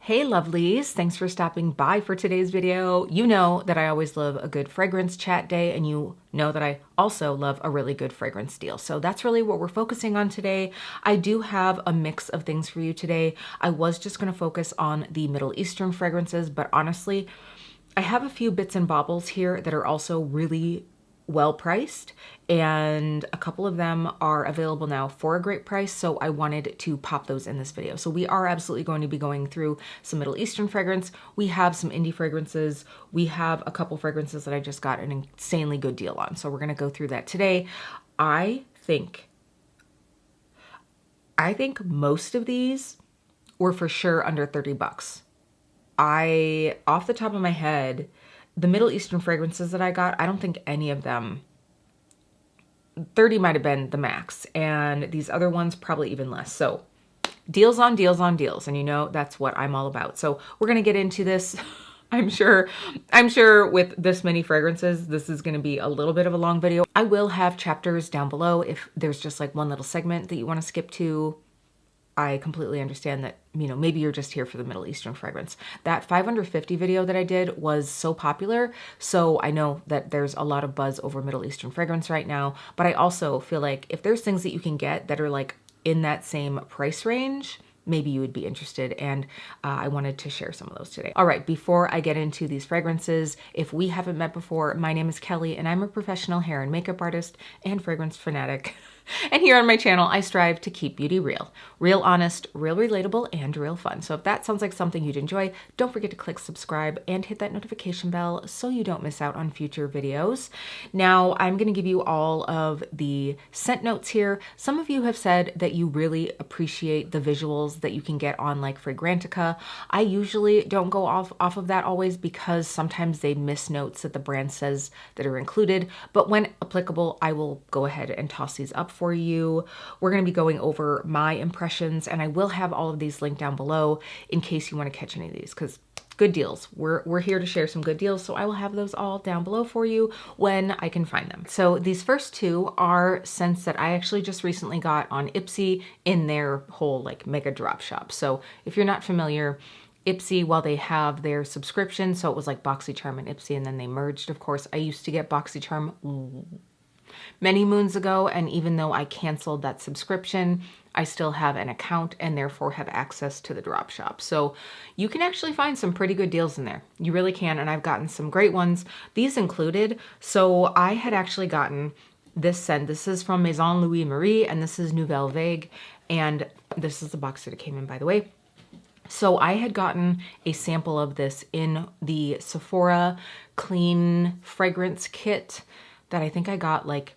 Hey lovelies, thanks for stopping by for today's video. You know that I always love a good fragrance chat day, and you know that I also love a really good fragrance deal. So that's really what we're focusing on today. I do have a mix of things for you today. I was just gonna focus on the Middle Eastern fragrances, but honestly, I have a few bits and baubles here that are also really well priced, and a couple of them are available now for a great price, so I wanted to pop those in this video. So we are absolutely going to be going through some Middle Eastern fragrance. We have some indie fragrances. We have a couple fragrances that I just got an insanely good deal on, so we're going to go through that today. I think most of these were for sure under 30 bucks. Off the top of my head, the Middle Eastern fragrances that I got, I don't think any of them, 30 might have been the max, and these other ones probably even less. So deals on deals on deals, and you know that's what I'm all about. So we're gonna get into this. I'm sure with this many fragrances, this is gonna be a little bit of a long video. I will have chapters down below if there's just like one little segment that you want to skip to. I completely understand that, you know, maybe you're just here for the Middle Eastern fragrance. That 550 video that I did was so popular, so I know that there's a lot of buzz over Middle Eastern fragrance right now, but I also feel like if there's things that you can get that are like in that same price range, maybe you would be interested, and I wanted to share some of those today. All right, before I get into these fragrances, if we haven't met before, my name is Kelly, and I'm a professional hair and makeup artist and fragrance fanatic. And here on my channel, I strive to keep beauty real. Real honest, real relatable, and real fun. So if that sounds like something you'd enjoy, don't forget to click subscribe and hit that notification bell so you don't miss out on future videos. Now, I'm gonna give you all of the scent notes here. Some of you have said that you really appreciate the visuals that you can get on like Fragrantica. I usually don't go off of that always because sometimes they miss notes that the brand says that are included, but when applicable, I will go ahead and toss these up for you. We're going to be going over my impressions, and I will have all of these linked down below in case you want to catch any of these, because good deals. We're here to share some good deals, so I will have those all down below for you when I can find them. So these first two are scents that I actually just recently got on Ipsy in their whole like mega drop shop. So if you're not familiar, Ipsy, while they have their subscription, so it was like BoxyCharm and Ipsy, and then they merged, of course. I used to get BoxyCharm many moons ago, and even though I canceled that subscription, I still have an account and therefore have access to the drop shop. So you can actually find some pretty good deals in there. You really can, and I've gotten some great ones. These included, so I had actually gotten this scent. This is from Maison Louis Marie, and this is Nouvelle Vague, and this is the box that it came in, by the way. So I had gotten a sample of this in the Sephora Clean Fragrance Kit that I think I got like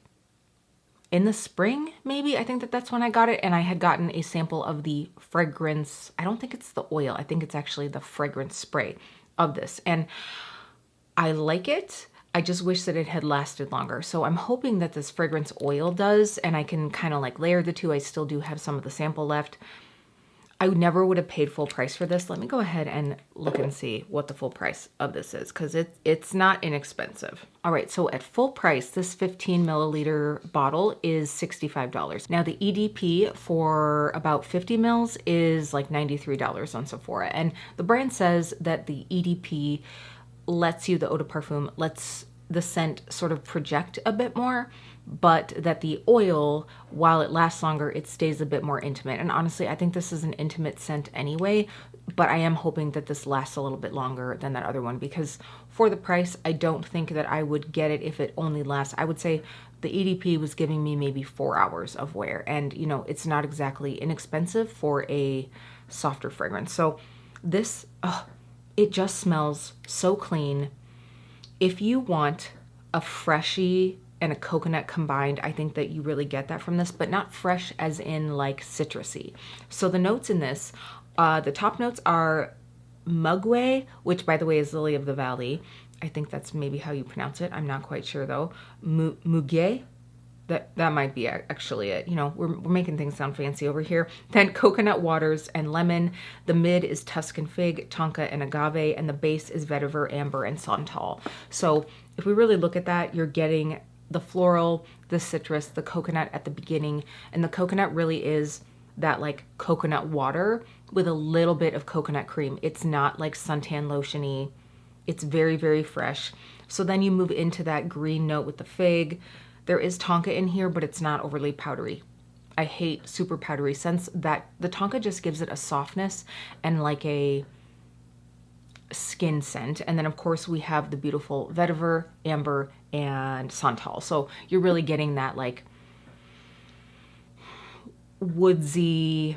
in the spring, maybe. I think that's when I got it, and I had gotten a sample of the fragrance. I don't think it's the oil. I think it's actually the fragrance spray of this, and I like it. I just wish that it had lasted longer. So I'm hoping that this fragrance oil does, and I can kind of like layer the two. I still do have some of the sample left. I never would have paid full price for this. Let me go ahead and look and see what the full price of this is, because it's not inexpensive. All right, so at full price, this 15 milliliter bottle is $65. Now the EDP for about 50 mils is like $93 on Sephora. And the brand says that the EDP lets you, the eau de parfum, lets the scent sort of project a bit more, but that the oil, while it lasts longer, it stays a bit more intimate. And honestly, I think this is an intimate scent anyway, but I am hoping that this lasts a little bit longer than that other one, because for the price, I don't think that I would get it if it only lasts. I would say the EDP was giving me maybe 4 hours of wear, and you know, it's not exactly inexpensive for a softer fragrance. So this, it just smells so clean. If you want a freshy and a coconut combined, I think that you really get that from this, but not fresh as in like citrusy. So the notes in this, the top notes are mugwort, which by the way is lily of the valley. I think that's maybe how you pronounce it. I'm not quite sure though. Muguet. That might be actually it. You know, we're making things sound fancy over here. Then coconut waters and lemon. The mid is Tuscan fig, tonka, and agave, and the base is vetiver, amber, and santal. So if we really look at that, you're getting the floral, the citrus, the coconut at the beginning, and the coconut really is that like coconut water with a little bit of coconut cream. It's not like suntan lotiony. It's very, very fresh. So then you move into that green note with the fig. There is tonka in here, but it's not overly powdery. I hate super powdery scents. That the tonka just gives it a softness and like a skin scent. And then of course we have the beautiful vetiver, amber, and santal. So you're really getting that like woodsy,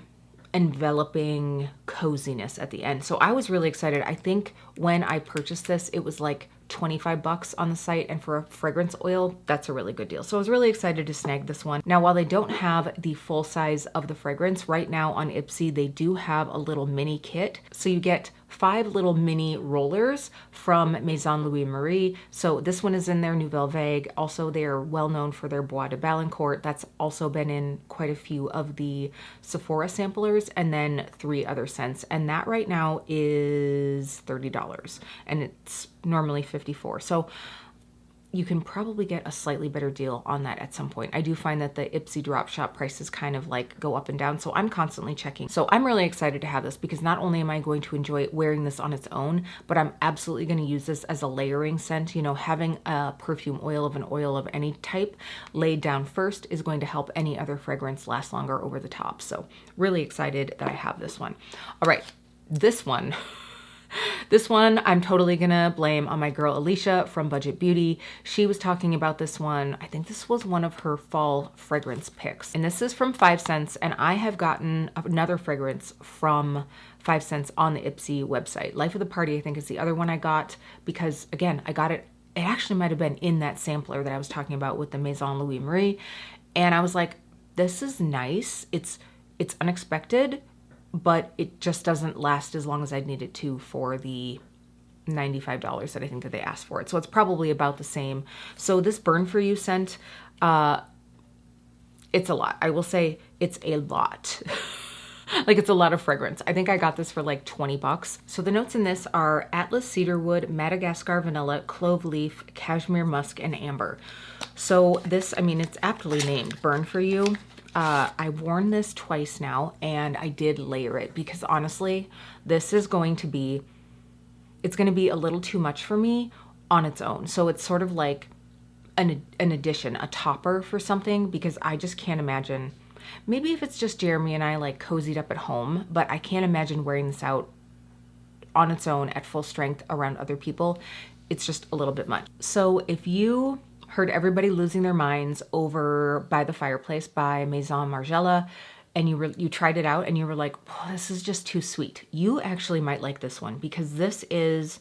enveloping coziness at the end. So I was really excited. I think when I purchased this, it was like 25 bucks on the site, and for a fragrance oil, that's a really good deal. So I was really excited to snag this one. Now, while they don't have the full size of the fragrance, right now on Ipsy, they do have a little mini kit. So you get 5 little mini rollers from Maison Louis Marie. So this one is in their Nouvelle Vague. Also, they are well known for their Bois de Balancourt. That's also been in quite a few of the Sephora samplers, and then 3 other scents. And that right now is $30, and it's normally $54. So you can probably get a slightly better deal on that at some point. I do find that the Ipsy drop shop prices kind of like go up and down, so I'm constantly checking. So I'm really excited to have this because not only am I going to enjoy wearing this on its own, but I'm absolutely going to use this as a layering scent. You know, having a perfume oil of an oil of any type laid down first is going to help any other fragrance last longer over the top. So really excited that I have this one. All right, this one. This one I'm totally gonna blame on my girl Alicia from Budget Beauty. She was talking about this one. I think this was one of her fall fragrance picks. And this is from 5 Cents, and I have gotten another fragrance from 5 Cents on the Ipsy website. Life of the Party, I think, is the other one I got because, again, I got it. It actually might have been in that sampler that I was talking about with the Maison Louis Marie. And I was like, this is nice. It's unexpected, but it just doesn't last as long as I'd need it to for the $95 that I think that they asked for it. So it's probably about the same. So this Burn For You scent, it's a lot. I will say it's a lot. Like, it's a lot of fragrance. I think I got this for like 20 bucks. So the notes in this are Atlas cedarwood, Madagascar vanilla, clove leaf, cashmere musk, and amber. So this, I mean, it's aptly named Burn For You. I've worn this twice now, and I did layer it because honestly, this is going to be, it's going to be a little too much for me on its own. So it's sort of like an addition, a topper for something, because I just can't imagine, maybe if it's just Jeremy and I like cozied up at home, but I can't imagine wearing this out on its own at full strength around other people. It's just a little bit much. So if you heard everybody losing their minds over By the Fireplace by Maison Margiela, and you tried it out and you were like, oh, this is just too sweet, you actually might like this one, because this is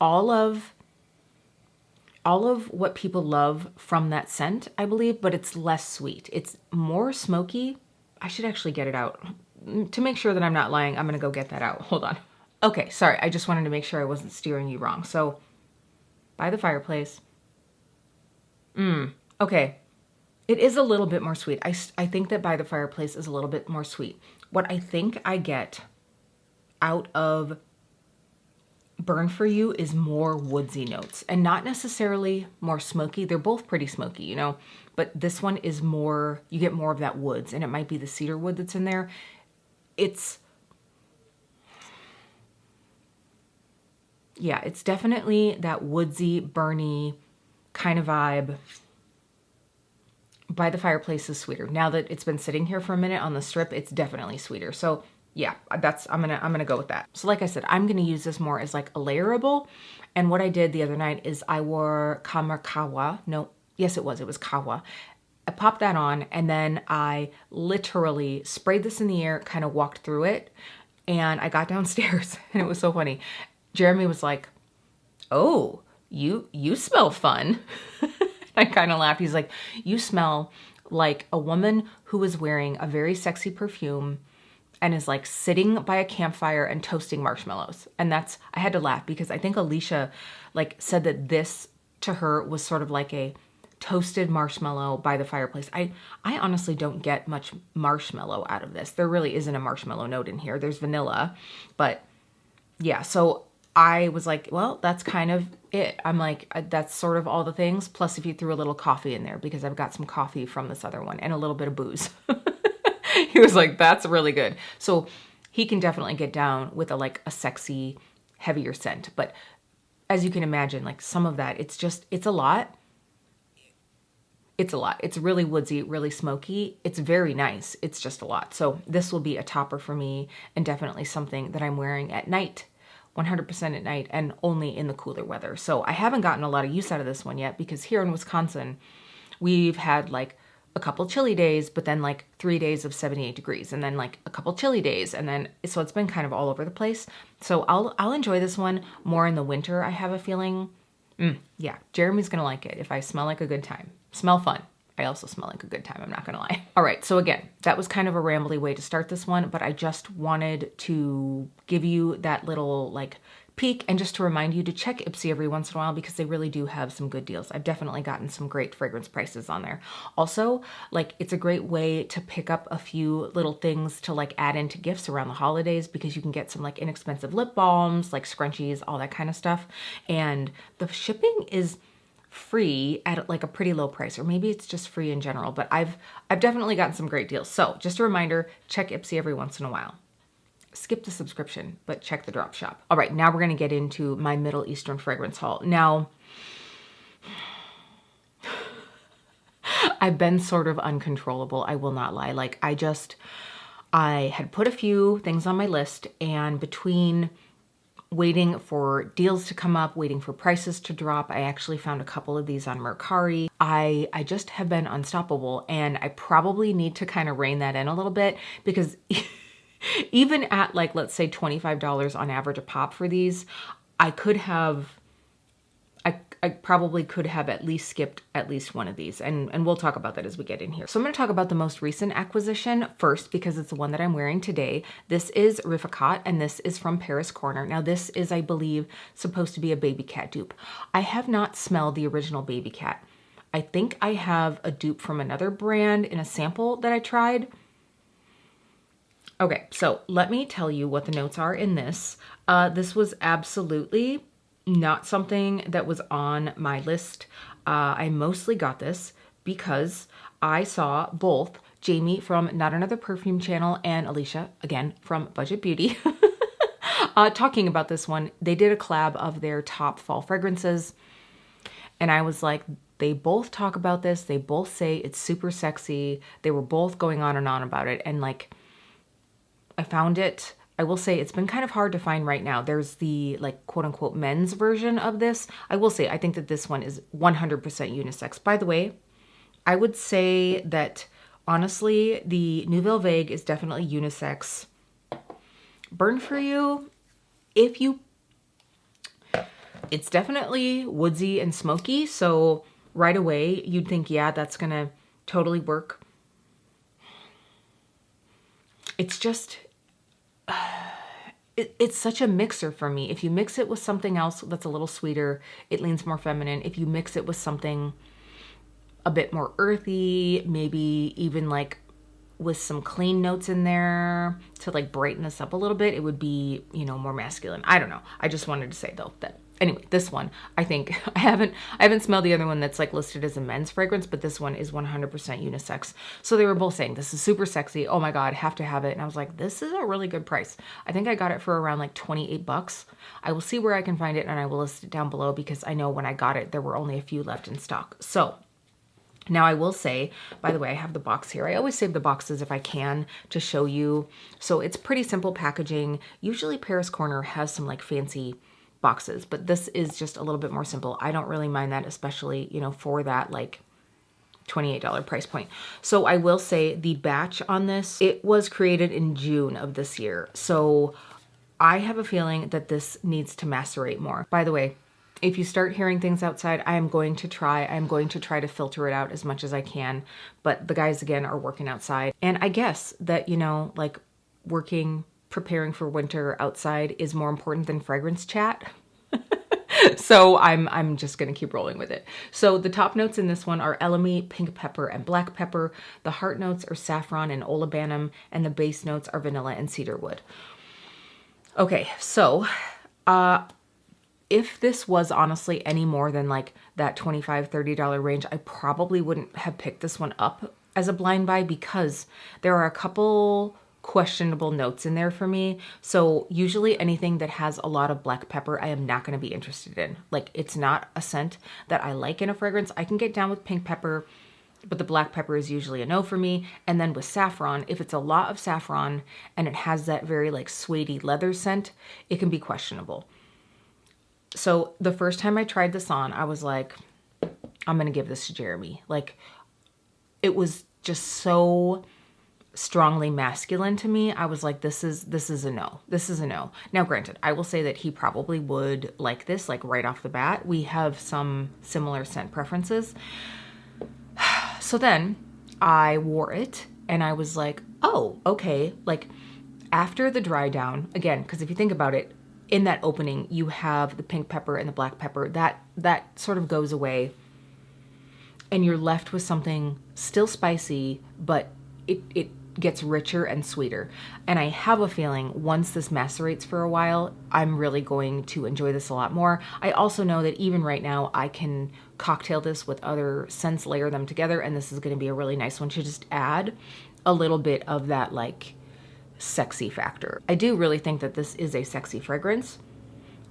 all of what people love from that scent, I believe, but it's less sweet. It's more smoky. I should actually get it out. To make sure that I'm not lying, I'm gonna go get that out. Hold on. Okay, sorry, I just wanted to make sure I wasn't steering you wrong. So, By the Fireplace. Okay, it is a little bit more sweet. I think that By the Fireplace is a little bit more sweet. What I think I get out of Burn For You is more woodsy notes, and not necessarily more smoky. They're both pretty smoky, you know, but this one is more, you get more of that woods, and it might be the cedar wood that's in there. Yeah, it's definitely that woodsy, burny kind of vibe. By the Fireplace is sweeter. Now that it's been sitting here for a minute on the strip, it's definitely sweeter. So yeah, I'm gonna go with that. So like I said, I'm gonna use this more as like a layerable. And what I did the other night is I wore Kawa. No, yes, it was Kawa. I popped that on, and then I literally sprayed this in the air, kind of walked through it, and I got downstairs, and it was so funny. Jeremy was like, oh, you smell fun. I kind of laughed. He's like, you smell like a woman who is wearing a very sexy perfume and is like sitting by a campfire and toasting marshmallows. And I had to laugh because I think Alicia like said that this to her was sort of like a toasted marshmallow by the fireplace. I honestly don't get much marshmallow out of this. There really isn't a marshmallow note in here. There's vanilla, but yeah, so I was like, well, that's kind of it. I'm like, that's sort of all the things. Plus, if you threw a little coffee in there, because I've got some coffee from this other one and a little bit of booze. He was like, that's really good. So he can definitely get down with a sexy, heavier scent. But as you can imagine, like some of that, it's a lot. It's a lot. It's really woodsy, really smoky. It's very nice. It's just a lot. So this will be a topper for me and definitely something that I'm wearing at night, 100% at night and only in the cooler weather. So I haven't gotten a lot of use out of this one yet because here in Wisconsin, we've had like a couple chilly days, but then like 3 days of 78 degrees and then like a couple chilly days. And then, so it's been kind of all over the place. So I'll enjoy this one more in the winter. I have a feeling. Yeah, Jeremy's gonna like it if I smell like a good time. Smell fun. I also smell like a good time, I'm not gonna lie. All right, so again, that was kind of a rambly way to start this one, but I just wanted to give you that little like peek and just to remind you to check Ipsy every once in a while because they really do have some good deals. I've definitely gotten some great fragrance prices on there. Also, like it's a great way to pick up a few little things to like add into gifts around the holidays because you can get some like inexpensive lip balms, like scrunchies, all that kind of stuff. And the shipping is free at like a pretty low price, or maybe it's just free in general, but I've definitely gotten some great deals. So just a reminder, check Ipsy every once in a while. Skip the subscription, but check the drop shop. All right, now we're gonna get into my Middle Eastern fragrance haul. Now, I've been sort of uncontrollable, I will not lie. Like I had put a few things on my list, and between waiting for deals to come up, waiting for prices to drop, I actually found a couple of these on Mercari. I just have been unstoppable, and I probably need to kind of rein that in a little bit because even at like, let's say $25 on average a pop for these, I probably could have at least skipped at least one of these. And we'll talk about that as we get in here. So I'm going to talk about the most recent acquisition first because it's the one that I'm wearing today. This is Rificat and this is from Paris Corner. Now this is, I believe, supposed to be a baby cat dupe. I have not smelled the original baby cat. I think I have a dupe from another brand in a sample that I tried. Okay, so let me tell you what the notes are in this. This was absolutely not something that was on my list. I mostly got this because I saw both Jamie from Not Another Perfume Channel and Alicia, again, from Budget Beauty, talking about this one. They did a collab of their top fall fragrances. And I was like, they both talk about this. They both say it's super sexy. They were both going on and on about it. And like, I found it, I will say it's been kind of hard to find right now. There's the like quote unquote men's version of this. I will say, I think that this one is 100% unisex. By the way, I would say that honestly, the Nouvelle Vague is definitely unisex. Burn for You, it's definitely woodsy and smoky. So right away you'd think, yeah, that's gonna totally work. It's just, it's such a mixer for me. If you mix it with something else that's a little sweeter, it leans more feminine. If you mix it with something a bit more earthy, maybe even like with some clean notes in there to like brighten this up a little bit, it would be, you know, more masculine. I don't know. I just wanted to say though that anyway, this one, I think I haven't smelled the other one that's like listed as a men's fragrance, but this one is 100% unisex. So they were both saying this is super sexy. Oh my God, have to have it. And I was like, this is a really good price. I think I got it for around like 28 bucks. I will see where I can find it and I will list it down below because I know when I got it, there were only a few left in stock. So now I will say, by the way, I have the box here. I always save the boxes if I can to show you. So it's pretty simple packaging. Usually Paris Corner has some like fancy boxes, but this is just a little bit more simple. I don't really mind that, especially, you know, for that like $28 price point. So I will say the batch on this, it was created in June of this year. So I have a feeling that this needs to macerate more. By the way, if you start hearing things outside, I'm going to try to filter it out as much as I can. But the guys, again, are working outside. And I guess that, you know, like preparing for winter outside is more important than fragrance chat. So I'm just going to keep rolling with it. So the top notes in this one are elemi, pink pepper, and black pepper. The heart notes are saffron and olibanum, and the base notes are vanilla and cedarwood. Okay, so if this was honestly any more than like that $25, $30 range, I probably wouldn't have picked this one up as a blind buy because there are a couple questionable notes in there for me. So usually anything that has a lot of black pepper, I am not going to be interested in. Like, it's not a scent that I like in a fragrance. I can get down with pink pepper, but the black pepper is usually a no for me. And then with saffron, if it's a lot of saffron and it has that very like suede leather scent, it can be questionable. So the first time I tried this on, I was like, I'm going to give this to Jeremy. Like, it was just so strongly masculine to me. I was like, this is a no. This is a no. Now, granted, I will say that he probably would like this, like right off the bat. We have some similar scent preferences. So then I wore it and I was like, oh, okay. Like, after the dry down, again, because if you think about it, in that opening, you have the pink pepper and the black pepper. That sort of goes away. And you're left with something still spicy, but it gets richer and sweeter. And I have a feeling once this macerates for a while, I'm really going to enjoy this a lot more. I also know that even right now, I can cocktail this with other scents, layer them together, and this is going to be a really nice one to just add a little bit of that like sexy factor. I do really think that this is a sexy fragrance.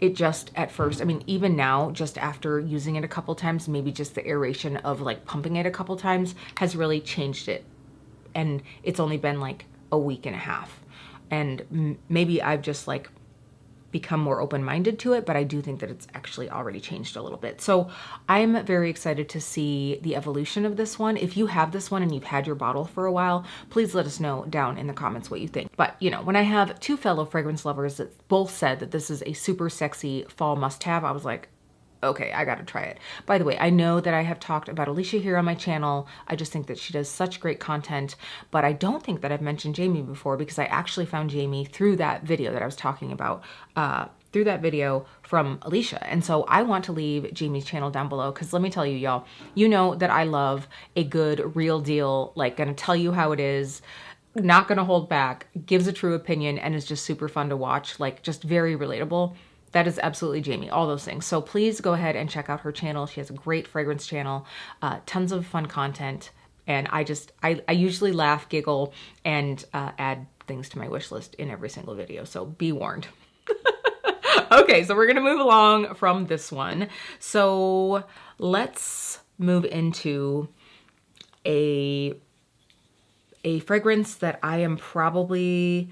It just at first, I mean, even now, just after using it a couple times, maybe just the aeration of like pumping it a couple times has really changed it. And it's only been like a week and a half. And maybe I've just like become more open-minded to it, but I do think that it's actually already changed a little bit. So I'm very excited to see the evolution of this one. If you have this one and you've had your bottle for a while, please let us know down in the comments what you think. But you know, when I have two fellow fragrance lovers that both said that this is a super sexy fall must-have, I was like, okay, I gotta try it. By the way, I know that I have talked about Alicia here on my channel. I just think that she does such great content, but I don't think that I've mentioned Jamie before because I actually found Jamie through that video that I was talking about, through that video from Alicia. And so I want to leave Jamie's channel down below because let me tell you, y'all, you know that I love a good real deal, like gonna tell you how it is, not gonna hold back, gives a true opinion, and is just super fun to watch, like just very relatable. That is absolutely Jamie, all those things. So please go ahead and check out her channel. She has a great fragrance channel, tons of fun content. And I usually laugh, giggle, and add things to my wish list in every single video. So be warned. Okay, so we're gonna move along from this one. So let's move into a fragrance that I'm probably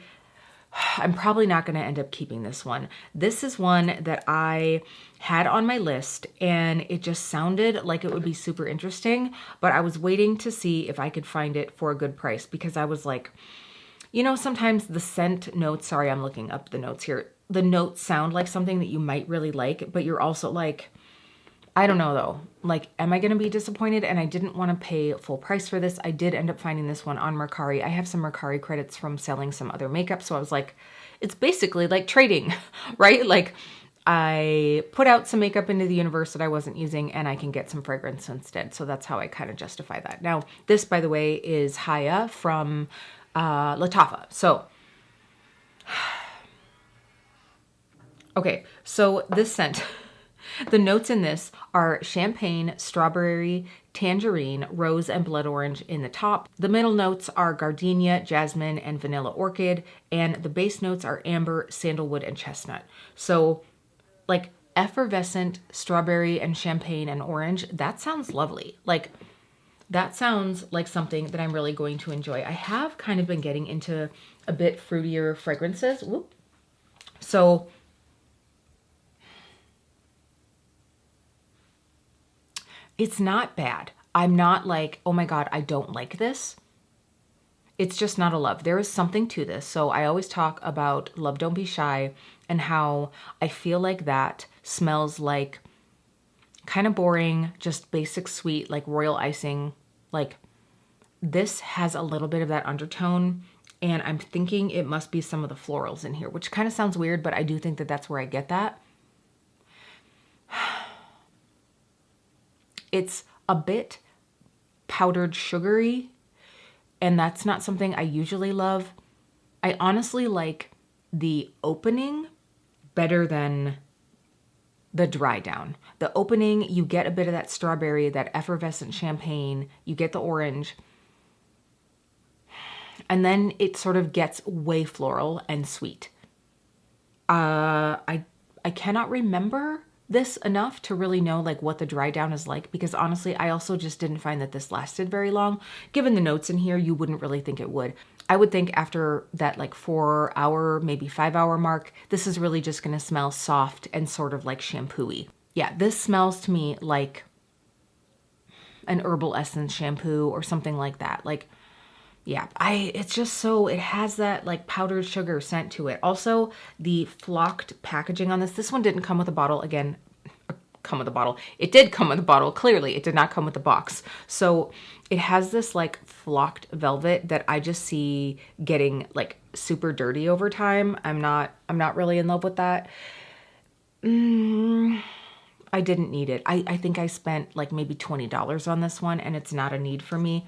not going to end up keeping this one. This is one that I had on my list and it just sounded like it would be super interesting, but I was waiting to see if I could find it for a good price because I was like, you know, sometimes the scent notes, sorry, I'm looking up the notes here. The notes sound like something that you might really like, but you're also like, I don't know though, like, am I going to be disappointed? And I didn't want to pay full price for this. I did end up finding this one on Mercari. I have some Mercari credits from selling some other makeup. So I was like, it's basically like trading, right? Like I put out some makeup into the universe that I wasn't using and I can get some fragrance instead. So that's how I kind of justify that. Now, this, by the way, is Haya from Lattafa. So, okay, so this scent... The notes in this are champagne, strawberry, tangerine, rose, and blood orange in the top. The middle notes are gardenia, jasmine, and vanilla orchid. And the base notes are amber, sandalwood, and chestnut. So like effervescent strawberry and champagne and orange, that sounds lovely. Like that sounds like something that I'm really going to enjoy. I have kind of been getting into a bit fruitier fragrances. Whoop. So it's not bad. I'm not like, oh my God, I don't like this. It's just not a love. There is something to this. So I always talk about Love Don't Be Shy and how I feel like that smells like kind of boring, just basic sweet, like royal icing. Like this has a little bit of that undertone and I'm thinking it must be some of the florals in here, which kind of sounds weird, but I do think that that's where I get that. It's a bit powdered sugary, and that's not something I usually love. I honestly like the opening better than the dry down. The opening, you get a bit of that strawberry, that effervescent champagne, you get the orange, and then it sort of gets way floral and sweet. I cannot remember this enough to really know like what the dry down is like, because honestly, I also just didn't find that this lasted very long. Given the notes in here, you wouldn't really think it would. I would think after that like 4-hour, maybe 5-hour mark, this is really just gonna smell soft and sort of like shampoo-y. Yeah, this smells to me like an herbal essence shampoo or something like that. Like, yeah, it's just so, it has that like powdered sugar scent to it. Also, the flocked packaging on this one didn't come with a bottle. Again, come with a bottle. It did come with a bottle. Clearly, it did not come with a box. So it has this like flocked velvet that I just see getting like super dirty over time. I'm not really in love with that. I didn't need it. I think I spent like maybe $20 on this one, and it's not a need for me.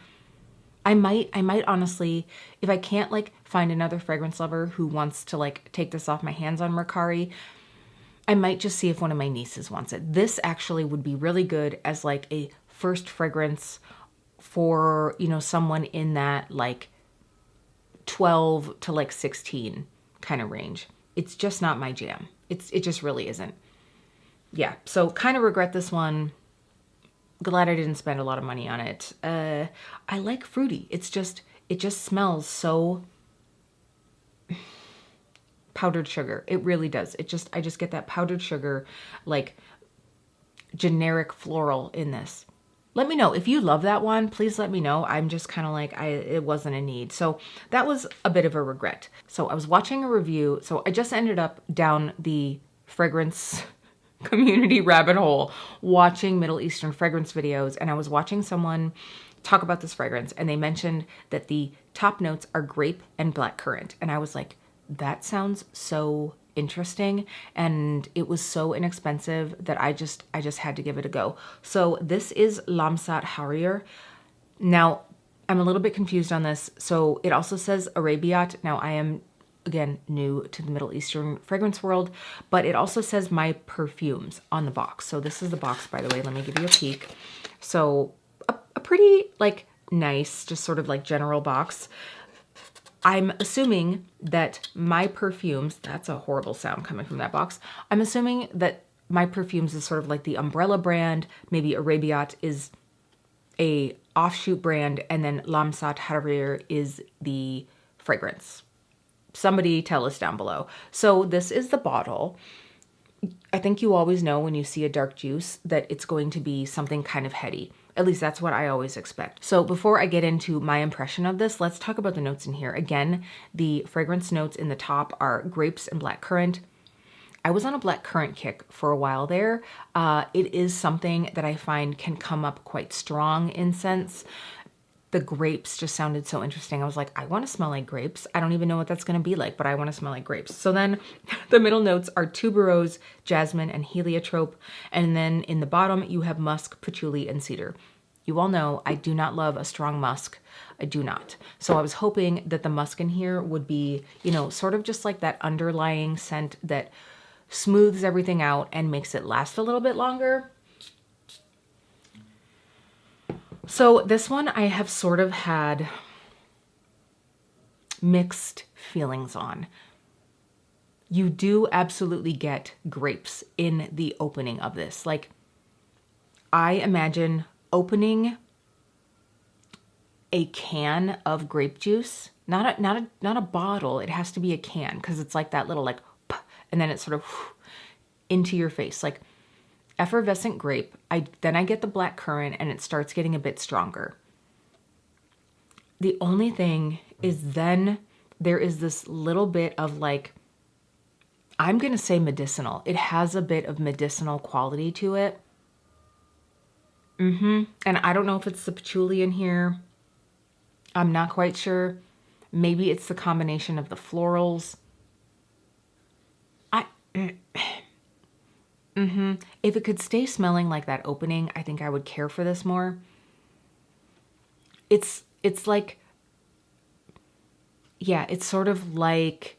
I might honestly, if I can't like find another fragrance lover who wants to like take this off my hands on Mercari, I might just see if one of my nieces wants it. This actually would be really good as like a first fragrance for, you know, someone in that like 12 to like 16 kind of range. It's just not my jam. It just really isn't. Yeah, so kind of regret this one. Glad I didn't spend a lot of money on it. I like fruity. It just smells so powdered sugar. It really does. I just get that powdered sugar, like generic floral in this. Let me know if you love that one. Please let me know. I'm just kind of like, it wasn't a need. So that was a bit of a regret. So I was watching a review. So I just ended up down the fragrance community rabbit hole watching Middle Eastern fragrance videos, and I was watching someone talk about this fragrance, and they mentioned that the top notes are grape and blackcurrant, and I was like, that sounds so interesting, and it was so inexpensive that I just had to give it a go. So this is Lamsat Harrier. Now I'm a little bit confused on this. So it also says Arabiat. Now I am, again, new to the Middle Eastern fragrance world, but it also says my perfumes on the box. So this is the box, by the way. Let me give you a peek. So a pretty like nice, just sort of like general box. I'm assuming that my perfumes, that's a horrible sound coming from that box. I'm assuming that my perfumes is sort of like the umbrella brand. Maybe Arabiat is a offshoot brand, and then Lamsat Harrier is the fragrance. Somebody tell us down below. So this is the bottle. I think you always know when you see a dark juice that it's going to be something kind of heady. At least that's what I always expect. So before I get into my impression of this, let's talk about the notes in here. Again, the fragrance notes in the top are grapes and blackcurrant. I was on a blackcurrant kick for a while there. It is something that I find can come up quite strong in scents. The grapes just sounded so interesting. I was like, I want to smell like grapes. I don't even know what that's going to be like, but I want to smell like grapes. So then the middle notes are tuberose, jasmine, and heliotrope. And then in the bottom, you have musk, patchouli, and cedar. You all know I do not love a strong musk. I do not. So I was hoping that the musk in here would be, you know, sort of just like that underlying scent that smooths everything out and makes it last a little bit longer. So this one I have sort of had mixed feelings on. You do absolutely get grapes in the opening of this. Like, I imagine opening a can of grape juice, not a bottle. It has to be a can, because it's like that little like, and then it's sort of into your face. Like, effervescent grape. Then I get the blackcurrant, and it starts getting a bit stronger. The only thing is then there is this little bit of like, I'm going to say medicinal. It has a bit of medicinal quality to it. And I don't know if it's the patchouli in here. I'm not quite sure. Maybe it's the combination of the florals. If it could stay smelling like that opening, I think I would care for this more. It's like, yeah, it's sort of like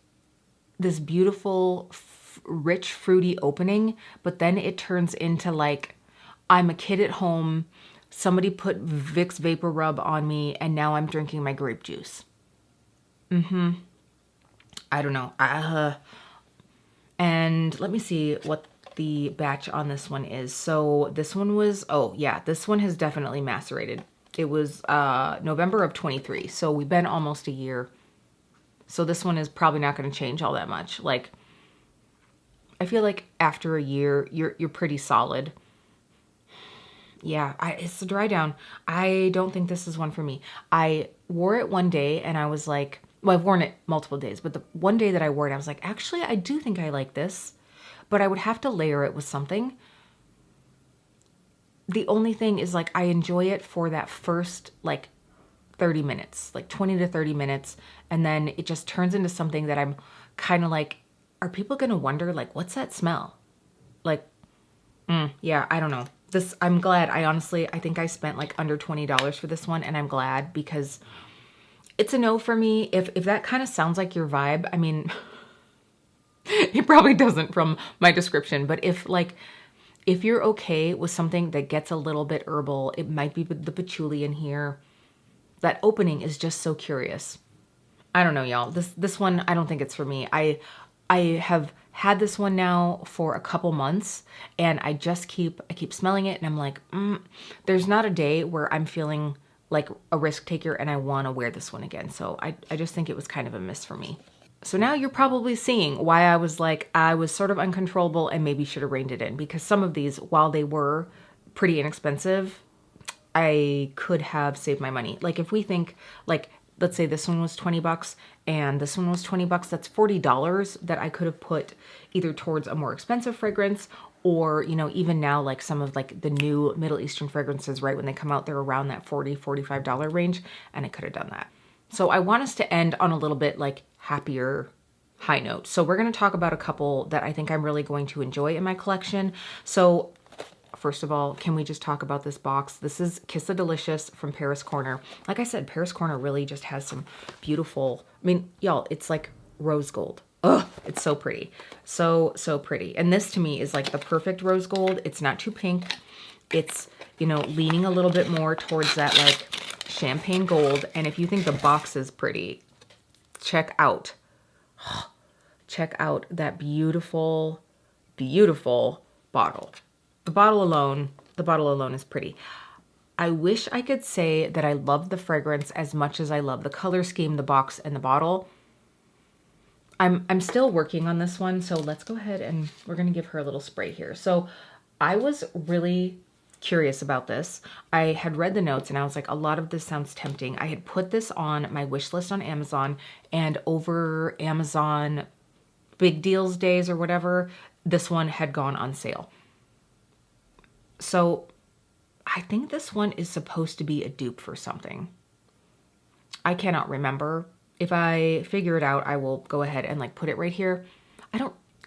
this beautiful, rich, fruity opening, but then it turns into like, I'm a kid at home, somebody put Vicks Vapor Rub on me, and now I'm drinking my grape juice. I don't know. And let me see what the batch on this one is. So this one was, oh yeah, this one has definitely macerated. It was November of 23. So we've been almost a year. So this one is probably not going to change all that much. Like, I feel like after a year, you're pretty solid. Yeah, it's a dry down. I don't think this is one for me. I wore it one day and I was like, well, I've worn it multiple days, but the one day that I wore it, I was like, actually, I do think I like this, but I would have to layer it with something. The only thing is like, I enjoy it for that first like 30 minutes, like 20 to 30 minutes. And then it just turns into something that I'm kind of like, are people going to wonder like, what's that smell? Like, yeah, I don't know. This, I'm glad. I think I spent like under $20 for this one, and I'm glad because it's a no for me. If that kind of sounds like your vibe, I mean, it probably doesn't from my description, but if you're okay with something that gets a little bit herbal, it might be the patchouli in here. That opening is just so curious. I don't know, y'all. This one, I don't think it's for me. I have had this one now for a couple months, and I keep smelling it, and I'm like, there's not a day where I'm feeling like a risk taker and I want to wear this one again. So I just think it was kind of a miss for me. So now you're probably seeing why I was like, I was sort of uncontrollable and maybe should have reined it in, because some of these, while they were pretty inexpensive, I could have saved my money. Like if we think like, let's say this one was 20 bucks and this one was 20 bucks, that's $40 that I could have put either towards a more expensive fragrance, or, you know, even now, like some of like the new Middle Eastern fragrances, right when they come out, they're around that $40-$45 range, and I could have done that. So I want us to end on a little bit like happier high note. So we're going to talk about a couple that I think I'm really going to enjoy in my collection. So first of all, can we just talk about this box? This is Kiss the Delicious from Paris Corner. Like I said, Paris Corner really just has some beautiful, I mean, y'all, it's like rose gold. Ugh, it's so pretty. So pretty. And this to me is like the perfect rose gold. It's not too pink. It's, you know, leaning a little bit more towards that like champagne gold. And if you think the box is pretty, check out that beautiful, beautiful bottle. The bottle alone is pretty. I wish I could say that I love the fragrance as much as I love the color scheme, the box, and the bottle. I'm still working on this one, so let's go ahead and we're going to give her a little spray here. So I was really curious about this. I had read the notes and I was like, a lot of this sounds tempting. I had put this on my wish list on Amazon, and over Amazon big deals days or whatever, this one had gone on sale. So I think this one is supposed to be a dupe for something. I cannot remember. If I figure it out, I will go ahead and like put it right here. I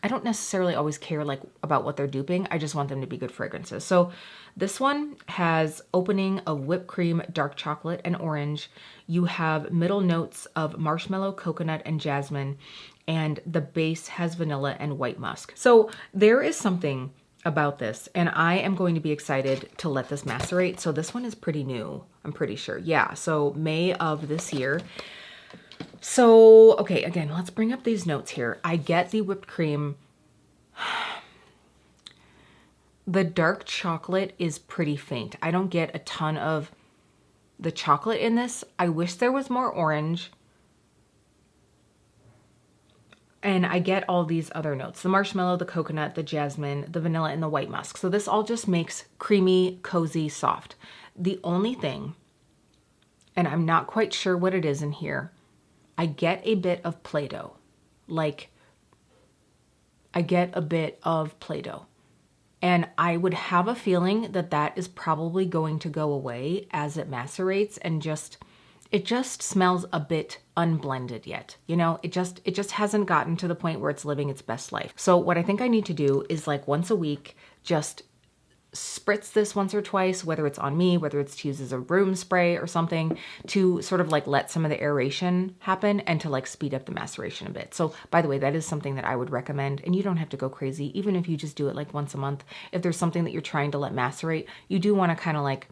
don't necessarily always care like about what they're duping. I just want them to be good fragrances. So this one has opening of whipped cream, dark chocolate, and orange. You have middle notes of marshmallow, coconut, and jasmine, and the base has vanilla and white musk. So there is something about this, and I am going to be excited to let this macerate. So this one is pretty new, I'm pretty sure. Yeah, so May of this year. So, okay, again, let's bring up these notes here. I get the whipped cream. The dark chocolate is pretty faint. I don't get a ton of the chocolate in this. I wish there was more orange. And I get all these other notes. The marshmallow, the coconut, the jasmine, the vanilla, and the white musk. So this all just makes creamy, cozy, soft. The only thing, and I'm not quite sure what it is in here, I get a bit of Play-Doh. Like, I get a bit of Play-Doh. And I would have a feeling that that is probably going to go away as it macerates, and it just smells a bit unblended yet. You know, it just hasn't gotten to the point where it's living its best life. So what I think I need to do is like once a week, just spritz this once or twice, whether it's on me, whether it's to use as a room spray or something, to sort of like let some of the aeration happen and to like speed up the maceration a bit. So by the way, that is something that I would recommend, and you don't have to go crazy. Even if you just do it like once a month, if there's something that you're trying to let macerate, you do want to kind of like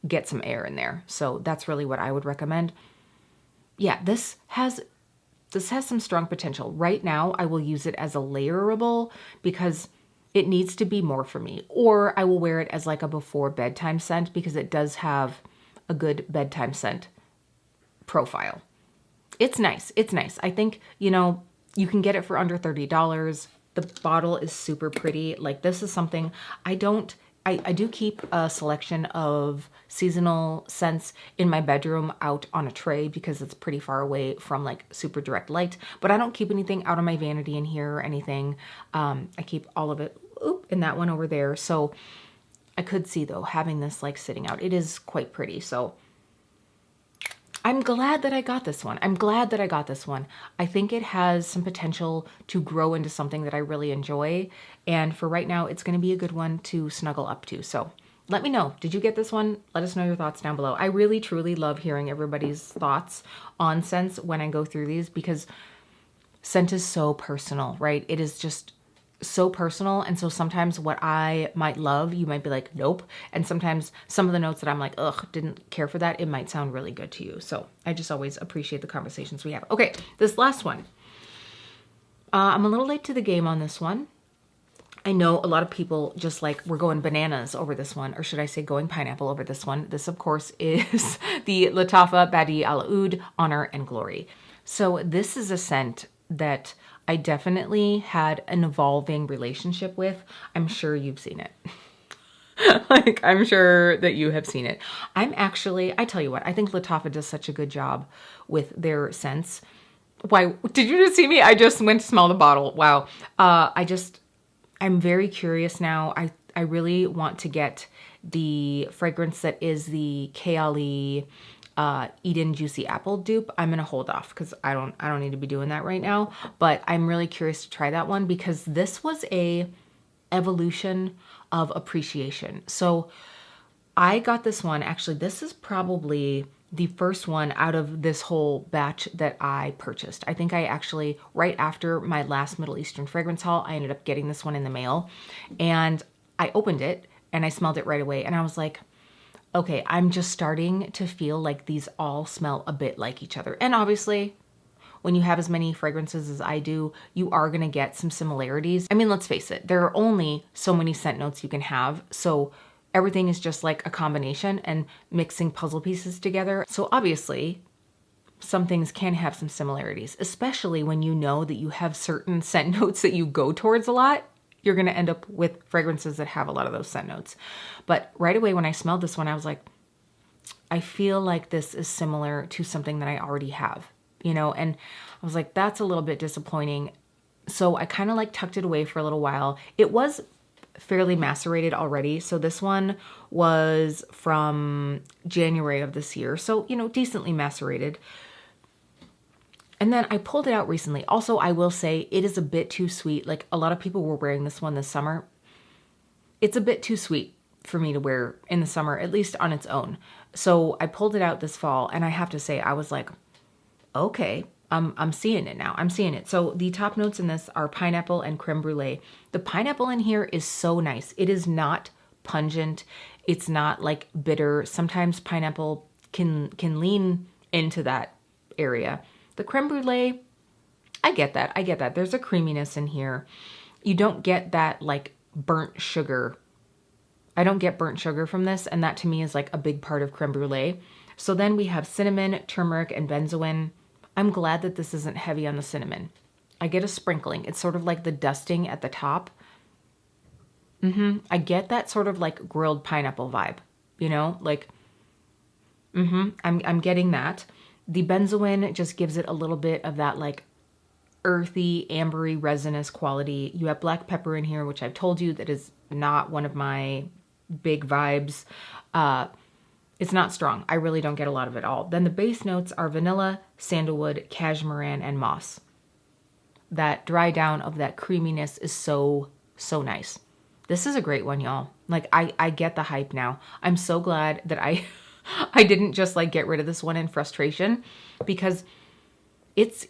get some air in there. So that's really what I would recommend. yeah, this has some strong potential. Right now, I will use it as a layerable because it needs to be more for me. Or I will wear it as like a before bedtime scent because it does have a good bedtime scent profile. It's nice. It's nice. I think, you know, you can get it for under $30. The bottle is super pretty. Like, this is something I do keep a selection of seasonal scents in my bedroom out on a tray because it's pretty far away from like super direct light, but I don't keep anything out of my vanity in here or anything. I keep all of it in that one over there. So I could see though having this like sitting out. It is quite pretty. So I'm glad that I got this one. I'm glad that I got this one. I think it has some potential to grow into something that I really enjoy. And for right now, it's going to be a good one to snuggle up to. So let me know. Did you get this one? Let us know your thoughts down below. I really, truly love hearing everybody's thoughts on scents when I go through these because scent is so personal, right? It is just so personal. And so sometimes what I might love, you might be like, nope. And sometimes some of the notes that I'm like, ugh, didn't care for that, it might sound really good to you. So I just always appreciate the conversations we have. Okay, this last one. I'm a little late to the game on this one. I know a lot of people just like, we're going bananas over this one, or should I say going pineapple over this one. This, of course, is the Lattafa Badi Al Oud Honor and Glory. So this is a scent that I definitely had an evolving relationship with. I'm sure you've seen it. Like, I'm sure that you have seen it. I tell you what, I think Lattafa does such a good job with their scents. Why, did you just see me? I just went to smell the bottle. Wow. I'm very curious now. I really want to get the fragrance that is the Kayali Eden Juicy Apple dupe. I'm gonna hold off because I don't need to be doing that right now. But I'm really curious to try that one because this was a evolution of appreciation. So I got this one. Actually, this is probably the first one out of this whole batch that I purchased. I think I actually, right after my last Middle Eastern fragrance haul, I ended up getting this one in the mail. And I opened it and I smelled it right away. And I was like, okay, I'm just starting to feel like these all smell a bit like each other. And obviously, when you have as many fragrances as I do, you are gonna get some similarities. I mean, let's face it, there are only so many scent notes you can have. So everything is just like a combination and mixing puzzle pieces together. So obviously, some things can have some similarities, especially when you know that you have certain scent notes that you go towards a lot. You're gonna end up with fragrances that have a lot of those scent notes. But right away when I smelled this one, I was like, I feel like this is similar to something that I already have, you know? And I was like, that's a little bit disappointing. So I kind of like tucked it away for a little while. It was fairly macerated already. So this one was from January of this year. So, you know, decently macerated. And then I pulled it out recently. Also, I will say it is a bit too sweet. Like, a lot of people were wearing this one this summer. It's a bit too sweet for me to wear in the summer, at least on its own. So I pulled it out this fall, and I have to say, I was like, okay, I'm seeing it now. I'm seeing it. So the top notes in this are pineapple and creme brulee. The pineapple in here is so nice. It is not pungent. It's not like bitter. Sometimes pineapple can lean into that area. The creme brulee, I get that. I get that. There's a creaminess in here. You don't get that like burnt sugar. I don't get burnt sugar from this, and that to me is like a big part of creme brulee. So then we have cinnamon, turmeric, and benzoin. I'm glad that this isn't heavy on the cinnamon. I get a sprinkling. It's sort of like the dusting at the top. I get that sort of like grilled pineapple vibe, you know, like, I'm getting that. The benzoin just gives it a little bit of that like earthy, ambery, resinous quality. You have black pepper in here, which I've told you that is not one of my big vibes. It's not strong. I really don't get a lot of it all. Then the base notes are vanilla, sandalwood, cashmeran, and moss. That dry down of that creaminess is so, so nice. This is a great one, y'all. Like, I get the hype now. I'm so glad that I didn't just like get rid of this one in frustration, because it's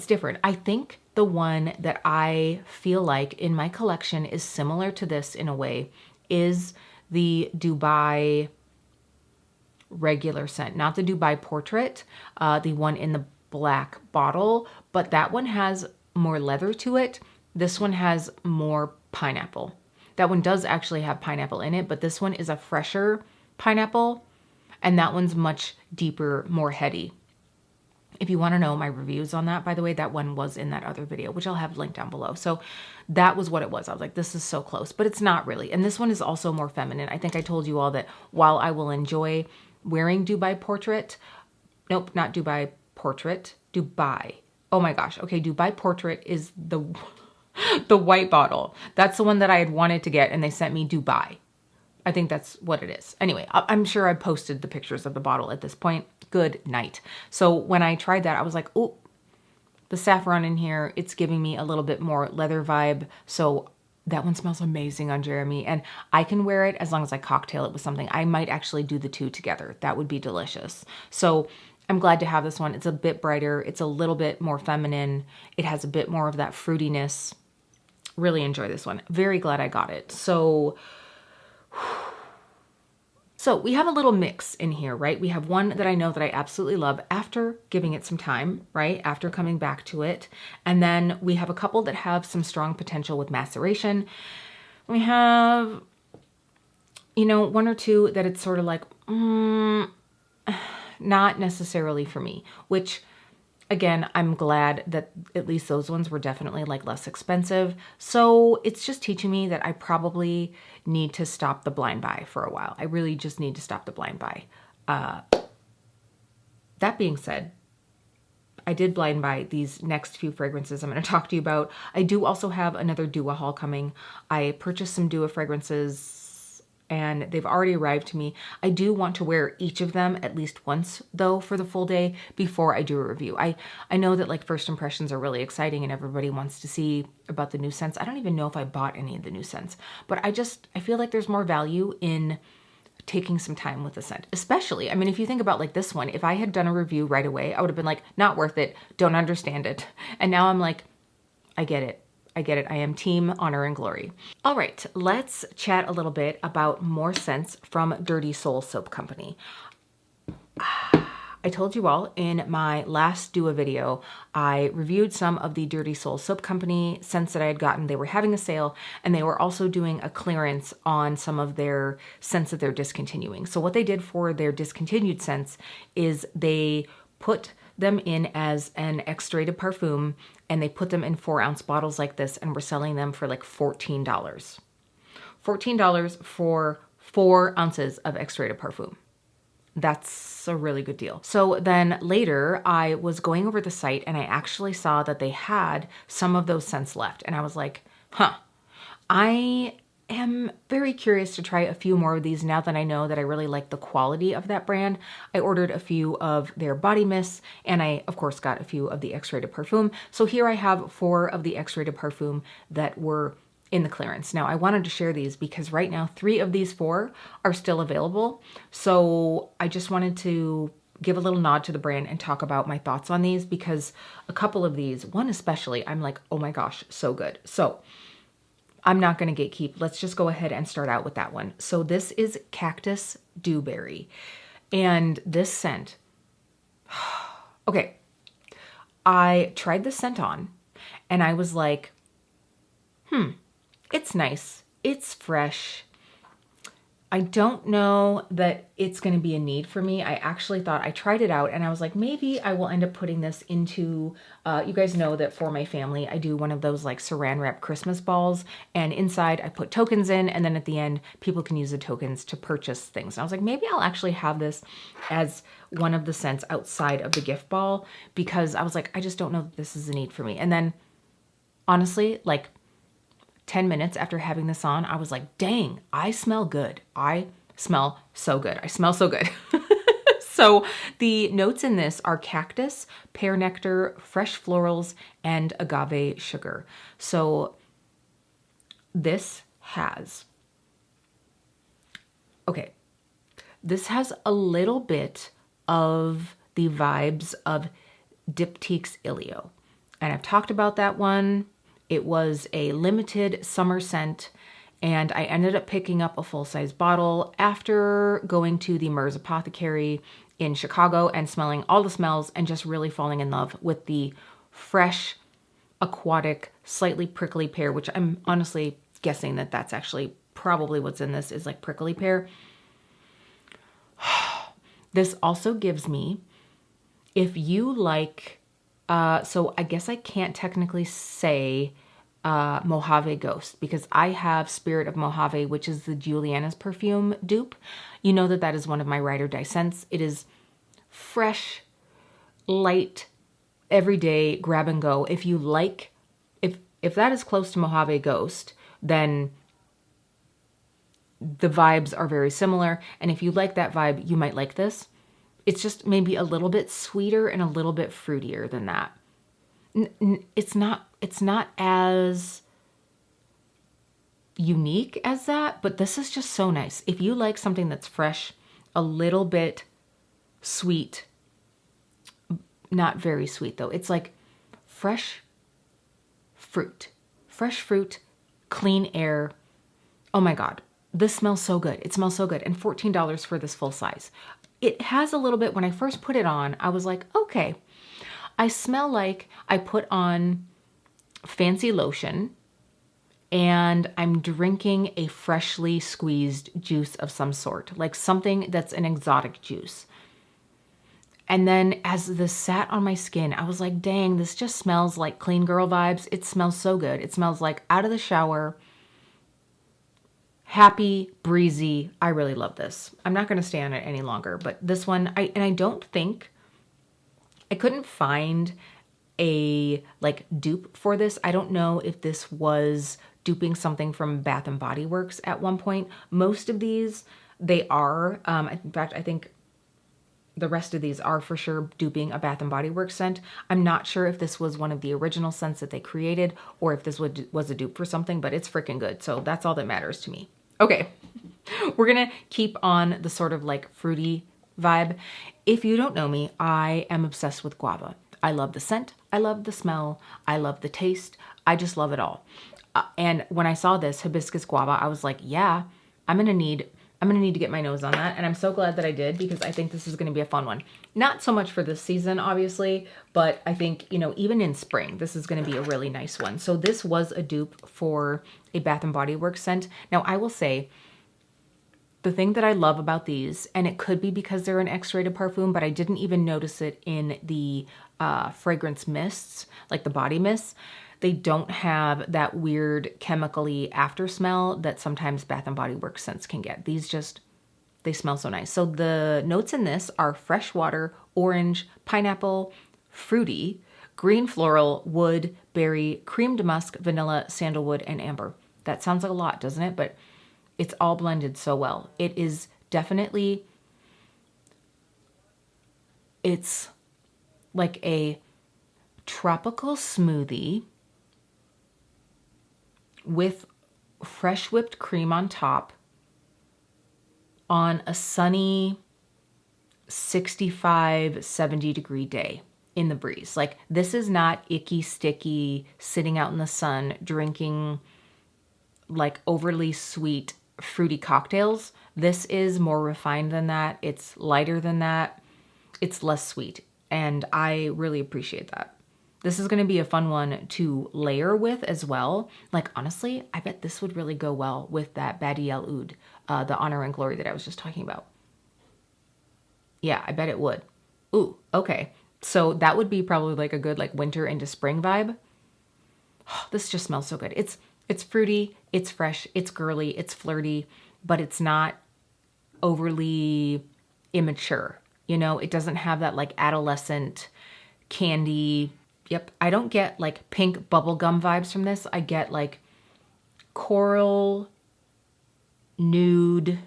different. I think the one that I feel like in my collection is similar to this in a way is the Dubai regular scent, not the Dubai Portrait, the one in black bottle, but that one has more leather to it. This one has more pineapple. That one does actually have pineapple in it, but this one is a fresher pineapple, and that one's much deeper, more heady. If you want to know my reviews on that, by the way, that one was in that other video, which I'll have linked down below. So that was what it was. I was like, this is so close, but it's not really. And this one is also more feminine. I think I told you all that while I will enjoy wearing Dubai Portrait, nope, not Dubai Portrait, Dubai. Oh my gosh. Okay, Dubai Portrait is the white bottle. That's the one that I had wanted to get, and they sent me Dubai. I think that's what it is. Anyway, I'm sure I posted the pictures of the bottle at this point. Good night. So when I tried that, I was like, oh, the saffron in here, it's giving me a little bit more leather vibe. So that one smells amazing on Jeremy, and I can wear it as long as I cocktail it with something. I might actually do the two together. That would be delicious. So I'm glad to have this one. It's a bit brighter. It's a little bit more feminine. It has a bit more of that fruitiness. Really enjoy this one. Very glad I got it. So we have a little mix in here, right? We have one that I know that I absolutely love after giving it some time, right? After coming back to it. And then we have a couple that have some strong potential with maceration. We have, you know, one or two that it's sort of like, not necessarily for me, which again, I'm glad that at least those ones were definitely like less expensive. So it's just teaching me that I probably need to stop the blind buy for a while. I really just need to stop the blind buy. That being said, I did blind buy these next few fragrances I'm going to talk to you about. I do also have another Dua haul coming. I purchased some Dua fragrances and they've already arrived to me. I do want to wear each of them at least once though for the full day before I do a review. I know that like first impressions are really exciting and everybody wants to see about the new scents. I don't even know if I bought any of the new scents, but I feel like there's more value in taking some time with the scent. Especially, I mean, if you think about like this one, if I had done a review right away, I would have been like, not worth it, don't understand it. And now I'm like, I get it. I get it. I am team honor and glory. All right, let's chat a little bit about more scents from Dirty Soul Soap Company. I told you all in my last Dua video, I reviewed some of the Dirty Soul Soap Company scents that I had gotten. They were having a sale and they were also doing a clearance on some of their scents that they're discontinuing. So what they did for their discontinued scents is they put them in as an extra-rated parfum and they put them in 4-ounce bottles like this and we're selling them for like $14. $14 for 4 ounces of extra-rated parfum. That's a really good deal. So then later I was going over the site and I actually saw that they had some of those scents left. And I was like, huh, I am very curious to try a few more of these now that I know that I really like the quality of that brand. I ordered a few of their body mists and I of course got a few of the X-rated parfum. So here I have 4 of the X-rated parfum that were in the clearance. Now I wanted to share these because right now 3 of these 4 are still available. So I just wanted to give a little nod to the brand and talk about my thoughts on these because a couple of these, one especially, I'm like, oh my gosh, so good. So I'm not going to gatekeep. Let's just go ahead and start out with that one. So this is Cactus Dewberry. And this scent, okay, I tried this scent on and I was like, it's nice. It's fresh. I don't know that it's going to be a need for me. I actually thought, I tried it out and I was like, maybe I will end up putting this into, you guys know that for my family, I do one of those like saran wrap Christmas balls and inside I put tokens in and then at the end, people can use the tokens to purchase things. And I was like, maybe I'll actually have this as one of the scents outside of the gift ball because I was like, I just don't know that this is a need for me. And then honestly, like 10 minutes after having this on, I was like, dang, I smell good. I smell so good. I smell so good. So the notes in this are cactus, pear nectar, fresh florals, and agave sugar. So this has, okay, this has a little bit of the vibes of Diptyque's Ilio. And I've talked about that one. It was a limited summer scent and I ended up picking up a full-size bottle after going to the Nars apothecary in Chicago and smelling all the smells and just really falling in love with the fresh, aquatic, slightly prickly pear, which I'm honestly guessing that that's actually probably what's in this, is like prickly pear. This also gives me, if you like, so I guess I can't technically say Mojave Ghost because I have Spirit of Mojave, which is the Juliana's perfume dupe. You know that that is one of my ride or die scents. It is fresh, light, everyday, grab and go. If you like, if that is close to Mojave Ghost, then the vibes are very similar. And if you like that vibe, you might like this. It's just maybe a little bit sweeter and a little bit fruitier than that. It's not as unique as that, but this is just so nice. If you like something that's fresh, a little bit sweet, not very sweet though. It's like fresh fruit, clean air. Oh my God. This smells so good. It smells so good. And $14 for this full size. It has a little bit, when I first put it on, I was like, okay, I smell like I put on fancy lotion and I'm drinking a freshly squeezed juice of some sort, like something that's an exotic juice. And then as this sat on my skin, I was like, dang, this just smells like clean girl vibes. It smells so good. It smells like out of the shower, happy, breezy. I really love this. I'm not going to stay on it any longer, but this one, I don't think, I couldn't find a like dupe for this. I don't know if this was duping something from Bath and Body Works at one point. Most of these, they are. In fact, I think the rest of these are for sure duping a Bath and Body Works scent. I'm not sure if this was one of the original scents that they created or if this was a dupe for something, but it's freaking good. So that's all that matters to me. Okay, we're gonna keep on the sort of like fruity vibe. If you don't know me, I am obsessed with guava. I love the scent, I love the smell, I love the taste. I just love it all. And when I saw this hibiscus guava, I was like, yeah, I'm gonna need to get my nose on that. And I'm so glad that I did because I think this is gonna be a fun one. Not so much for this season, obviously, but I think, you know, even in spring, this is gonna be a really nice one. So this was a dupe for a Bath and Body Works scent. Now I will say, the thing that I love about these, and it could be because they're an X-rated parfum, but I didn't even notice it in the fragrance mists, like the body mists. They don't have that weird chemically after smell that sometimes Bath and Body Works scents can get. These just, they smell so nice. So the notes in this are fresh water, orange, pineapple, fruity, green floral, wood, berry, creamed musk, vanilla, sandalwood, and amber. That sounds like a lot, doesn't it? But it's all blended so well. It is definitely, it's like a tropical smoothie with fresh whipped cream on top on a sunny 65, 70 degree day in the breeze. Like this is not icky, sticky, sitting out in the sun, drinking like overly sweet fruity cocktails. This is more refined than that. It's lighter than that. It's less sweet. And I really appreciate that. This is going to be a fun one to layer with as well. Like, honestly, I bet this would really go well with that Badi El Oud, the Honor and Glory that I was just talking about. Yeah, I bet it would. Ooh, okay. So that would be probably like a good like winter into spring vibe. Oh, this just smells so good. It's fruity, it's fresh, it's girly, it's flirty, but it's not overly immature. You know, it doesn't have that like adolescent candy. Yep, I don't get like pink bubblegum vibes from this. I get like coral, nude,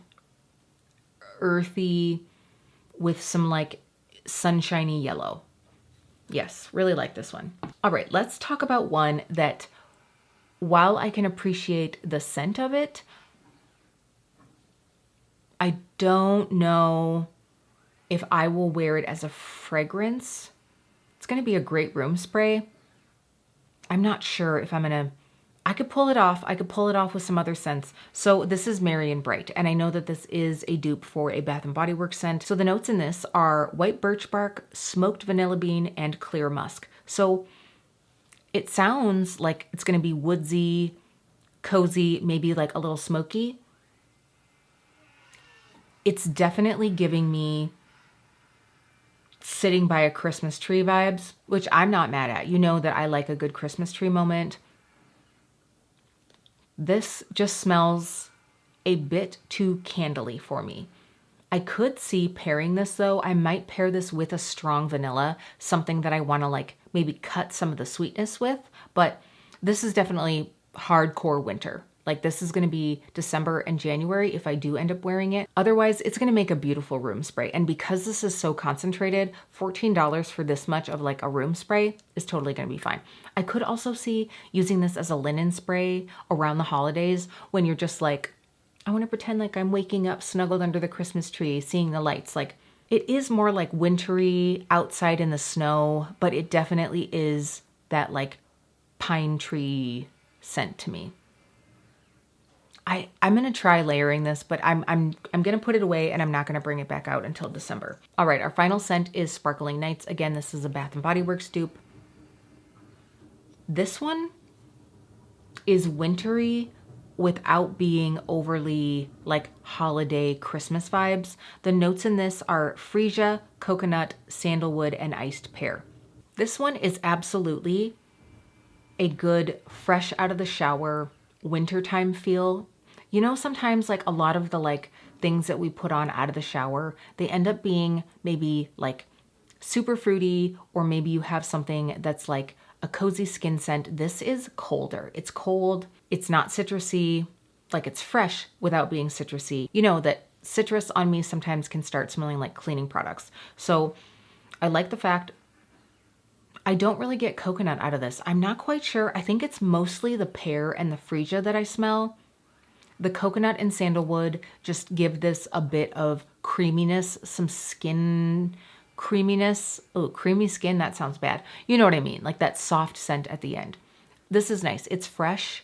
earthy with some like sunshiny yellow. Yes, really like this one. All right, let's talk about one that, while I can appreciate the scent of it, I don't know if I will wear it as a fragrance. It's going to be a great room spray. I'm not sure if I'm going to, I could pull it off. I could pull it off with some other scents. So this is Merry and Bright, and I know that this is a dupe for a Bath & Body Works scent. So the notes in this are white birch bark, smoked vanilla bean, and clear musk. So it sounds like it's going to be woodsy, cozy, maybe like a little smoky. It's definitely giving me sitting by a Christmas tree vibes, which I'm not mad at. You know that I like a good Christmas tree moment. This just smells a bit too candly for me. I could see pairing this though. I might pair this with a strong vanilla, something that I want to like maybe cut some of the sweetness with, but this is definitely hardcore winter. Like this is going to be December and January if I do end up wearing it. Otherwise, it's going to make a beautiful room spray. And because this is so concentrated, $14 for this much of like a room spray is totally going to be fine. I could also see using this as a linen spray around the holidays when you're just like, I want to pretend like I'm waking up snuggled under the Christmas tree, seeing the lights. Like it is more like wintry outside in the snow, but it definitely is that like pine tree scent to me. I'm going to try layering this, but I'm going to put it away and I'm not going to bring it back out until December. All right, our final scent is Sparkling Nights. Again, this is a Bath & Body Works dupe. This one is wintry without being overly like holiday Christmas vibes. The notes in this are freesia, coconut, sandalwood, and iced pear. This one is absolutely a good fresh out of the shower wintertime feel. You know, sometimes like a lot of the like things that we put on out of the shower, they end up being maybe like super fruity, or maybe you have something that's like a cozy skin scent. This is colder. It's cold. It's not citrusy. Like it's fresh without being citrusy. You know that citrus on me sometimes can start smelling like cleaning products. So I like the fact I don't really get coconut out of this. I'm not quite sure. I think it's mostly the pear and the freesia that I smell. The coconut and sandalwood just give this a bit of creaminess, some skin creaminess. Oh, creamy skin, that sounds bad. You know what I mean? Like that soft scent at the end. This is nice. It's fresh.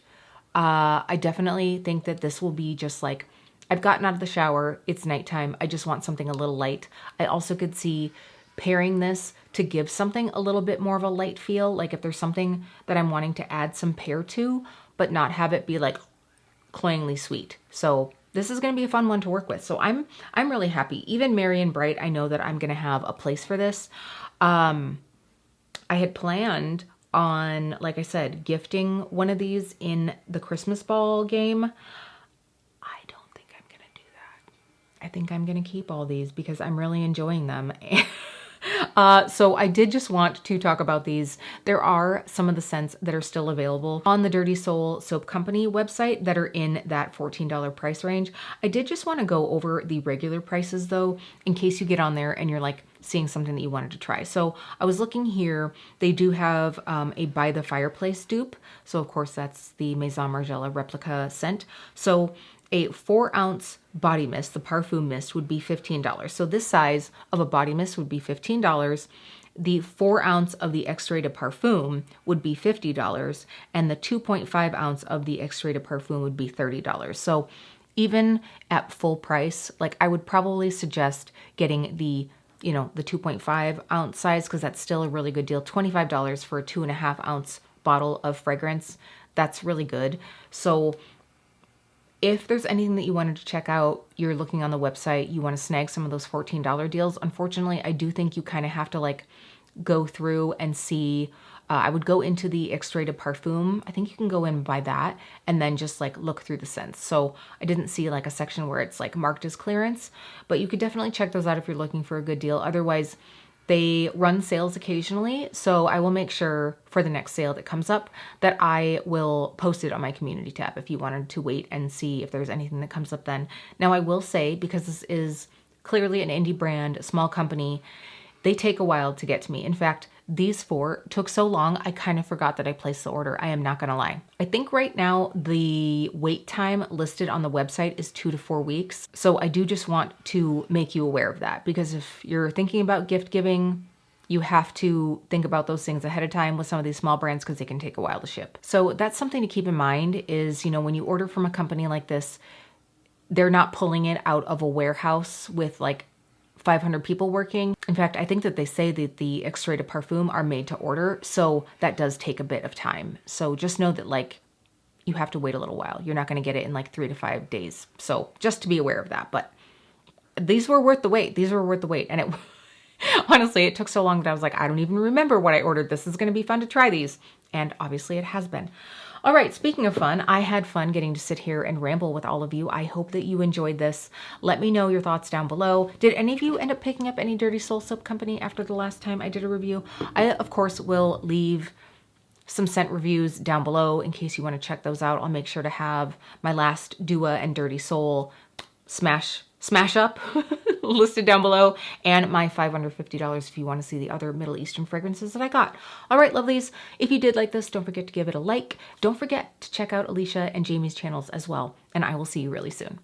I definitely think that this will be just like, I've gotten out of the shower. It's nighttime. I just want something a little light. I also could see pairing this to give something a little bit more of a light feel. Like if there's something that I'm wanting to add some pear to, but not have it be like cloyingly sweet. So this is going to be a fun one to work with. So I'm really happy. Even Merry and Bright, I know that I'm going to have a place for this. I had planned on, like I said, gifting one of these in the Christmas ball game. I don't think I'm going to do that. I think I'm going to keep all these because I'm really enjoying them. So I did just want to talk about these. There are some of the scents that are still available on the Dirty Soul Soap Company website that are in that $14 price range. I did just want to go over the regular prices though, in case you get on there and you're like seeing something that you wanted to try. So I was looking here, they do have a By the Fireplace dupe. So of course that's the Maison Margiela replica scent. So a 4-ounce body mist, the Parfum Mist, would be $15. So this size of a body mist would be $15. The 4-ounce of the X-Rated Parfum would be $50. And the 2.5 ounce of the X-Rated Parfum would be $30. So even at full price, like I would probably suggest getting the, you know, the 2.5 ounce size because that's still a really good deal. $25 for a 2.5 ounce bottle of fragrance. That's really good. So if there's anything that you wanted to check out, you're looking on the website, you want to snag some of those $14 deals. Unfortunately, I do think you kind of have to like go through and see. I would go into the X-Rated Parfum. I think you can go in and buy that and then just like look through the scents. So I didn't see like a section where it's like marked as clearance, but you could definitely check those out if you're looking for a good deal. Otherwise, they run sales occasionally, so I will make sure for the next sale that comes up that I will post it on my community tab if you wanted to wait and see if there's anything that comes up then. Now I will say, because this is clearly an indie brand, a small company, they take a while to get to me. In fact, these 4 took so long, I kind of forgot that I placed the order. I am not gonna lie. I think right now the wait time listed on the website is 2 to 4 weeks. So I do just want to make you aware of that because if you're thinking about gift giving, you have to think about those things ahead of time with some of these small brands because they can take a while to ship. So that's something to keep in mind is, you know, when you order from a company like this, they're not pulling it out of a warehouse with like 500 people working. In fact, I think that they say that the extraits de parfum are made to order. So that does take a bit of time. So just know that like you have to wait a little while. You're not going to get it in like 3 to 5 days. So just to be aware of that. But these were worth the wait. These were worth the wait. And it honestly, it took so long that I was like, I don't even remember what I ordered. This is going to be fun to try these. And obviously it has been. All right, speaking of fun, I had fun getting to sit here and ramble with all of you. I hope that you enjoyed this. Let me know your thoughts down below. Did any of you end up picking up any Dirty Soul soap company after the last time I did a review? I, of course, will leave some scent reviews down below in case you want to check those out. I'll make sure to have my last Dua and Dirty Soul smash up listed down below, and my $550 if you want to see the other Middle Eastern fragrances that I got. All right, lovelies, if you did like this, don't forget to give it a like. Don't forget to check out Alicia and Jamie's channels as well, and I will see you really soon.